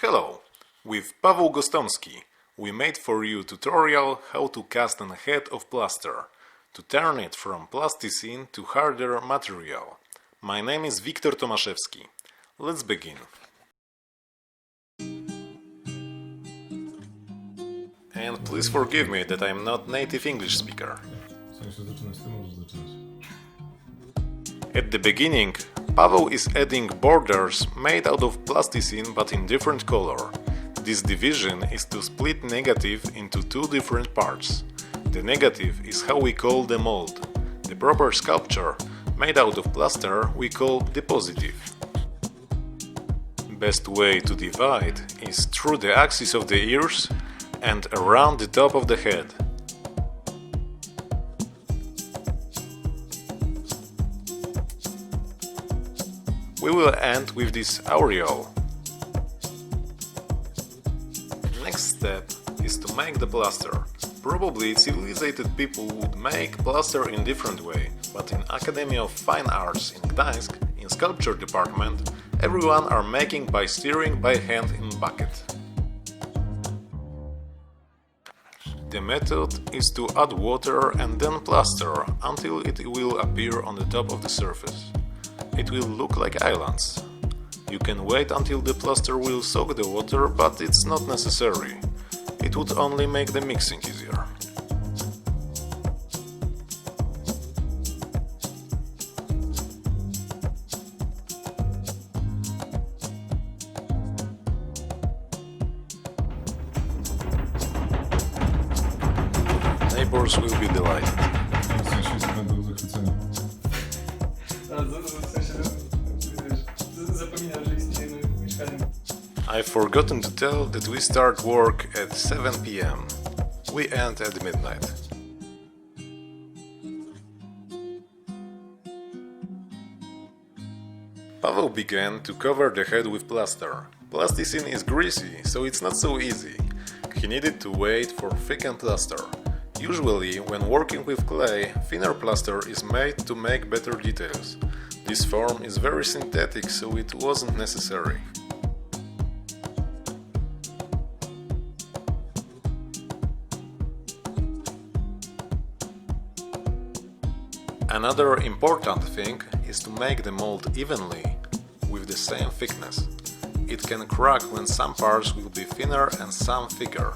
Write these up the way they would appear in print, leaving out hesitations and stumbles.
Hello! With Paweł Gostomski, we made for you tutorial how to cast a head of plaster, to turn it from plasticine to harder material. My name is Wiktor Tomaszewski. Let's begin. And please forgive me that I'm not native English speaker. At the beginning, Paweł is adding borders made out of plasticine but in different color. This division is to split negative into two different parts. The negative is how we call the mold. The proper sculpture, made out of plaster, we call the positive. Best way to divide is through the axis of the ears and around the top of the head. We will end with this aureole. Next step is to make the plaster. Probably civilized people would make plaster in different way, but in Academy of Fine Arts in Gdańsk, in sculpture department, everyone are making by stirring by hand in bucket. The method is to add water and then plaster until it will appear on the top of the surface. It will look like islands. You can wait until the plaster will soak the water, but it's not necessary. It would only make the mixing easier. Neighbors will be delighted. I've forgotten to tell that we start work at 7 p.m. We end at midnight. Paweł began to cover the head with plaster. Plasticine is greasy, so it's not so easy. He needed to wait for thickened plaster. Usually, when working with clay, thinner plaster is made to make better details. This form is very synthetic, so it wasn't necessary. Another important thing is to make the mold evenly, with the same thickness. It can crack when some parts will be thinner and some thicker.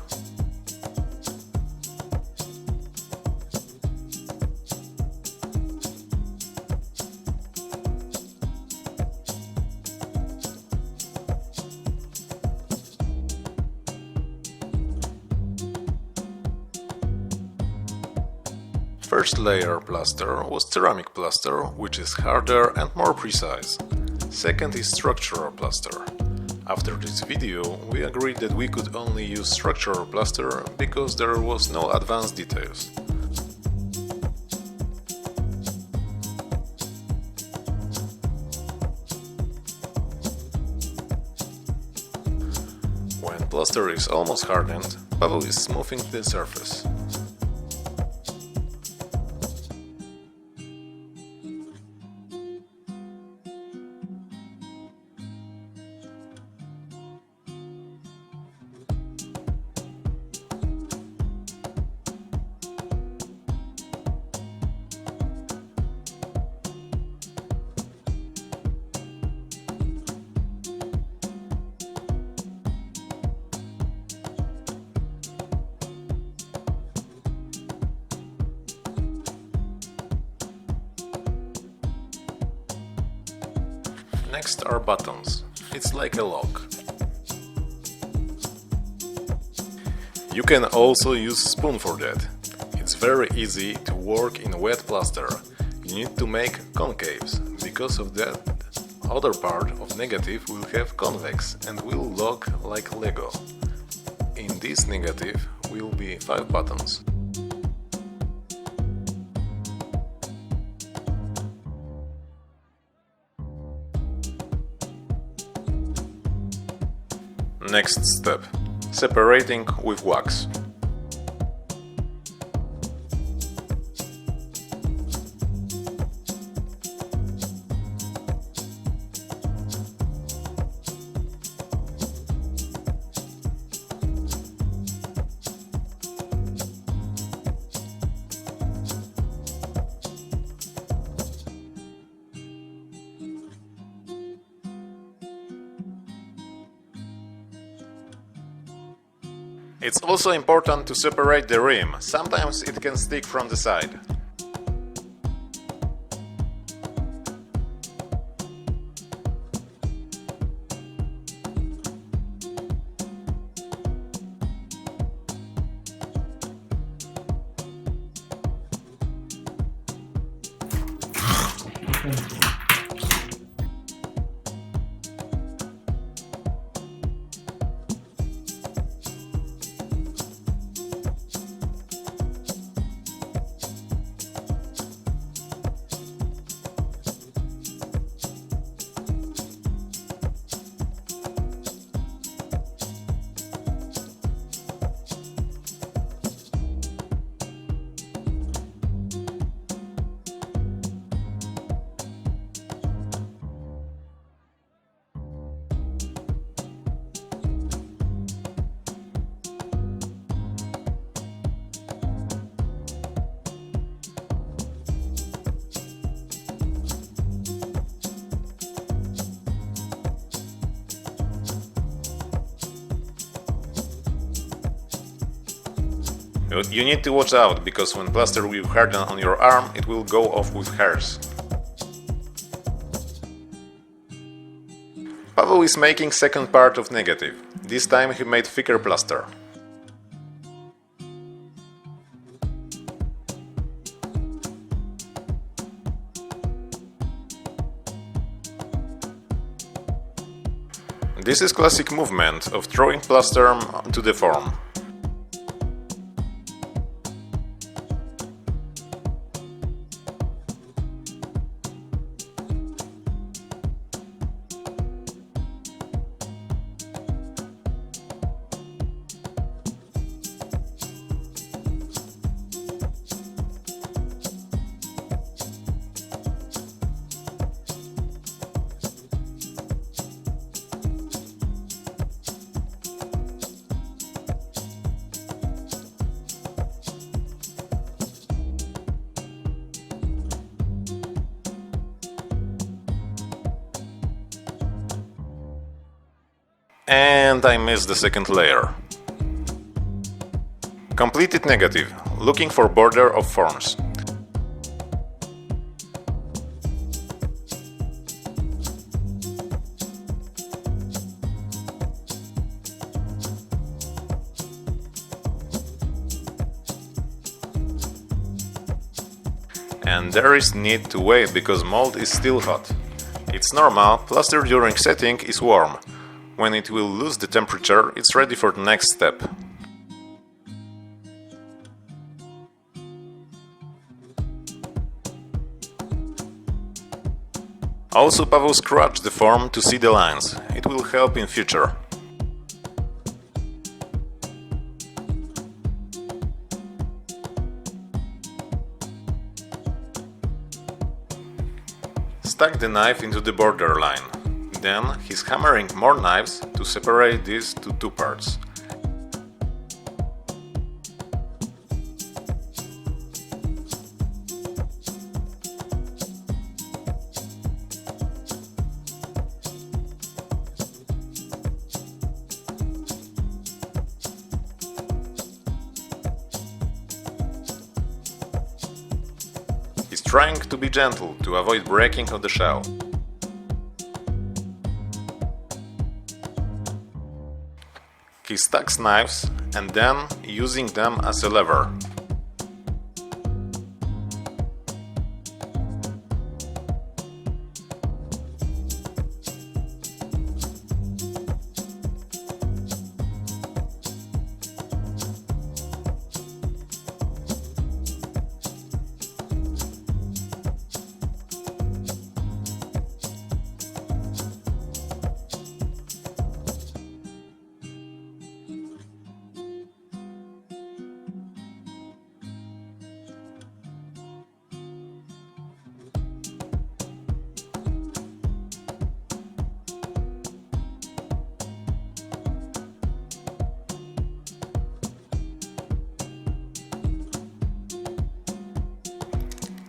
First layer plaster was ceramic plaster, which is harder and more precise. Second is structural plaster. After this video, we agreed that we could only use structural plaster because there was no advanced details. When plaster is almost hardened, Paweł is smoothing the surface. Next are buttons. It's like a lock. You can also use spoon for that. It's very easy to work in wet plaster. You need to make concaves. Because of that, other part of negative will have convex and will look like Lego. In this negative will be 5 buttons. Next step. Separating with wax. It's also important to separate the rim, sometimes it can stick from the side. You need to watch out, because when plaster will harden on your arm, it will go off with hairs. Paweł is making second part of negative. This time he made thicker plaster. This is classic movement of throwing plaster to the form. And I missed the second layer. Completed negative, looking for border of forms. And there is need to wait because mold is still hot. It's normal, plaster during setting is warm. When it will lose the temperature, it's ready for the next step. Also, Paweł scratched the form to see the lines. It will help in future. Stuck the knife into the border line. Then he's hammering more knives to separate these to two parts. He's trying to be gentle to avoid breaking of the shell. He stacks knives and then using them as a lever.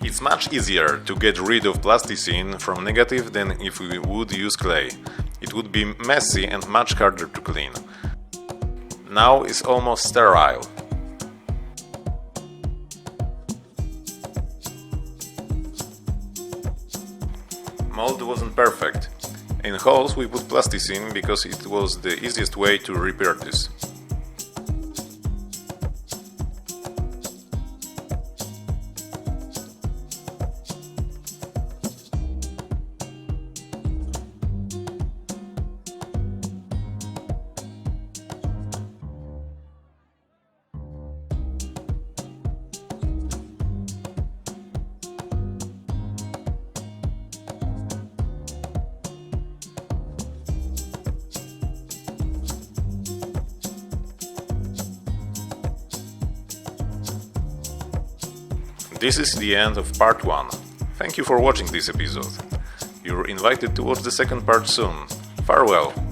It's much easier to get rid of plasticine from negative than if we would use clay. It would be messy and much harder to clean. now is almost sterile. Mold wasn't perfect. In holes we put plasticine because it was the easiest way to repair this. This is the end of part 1. Thank you for watching this episode. You're invited to watch the second part soon. Farewell!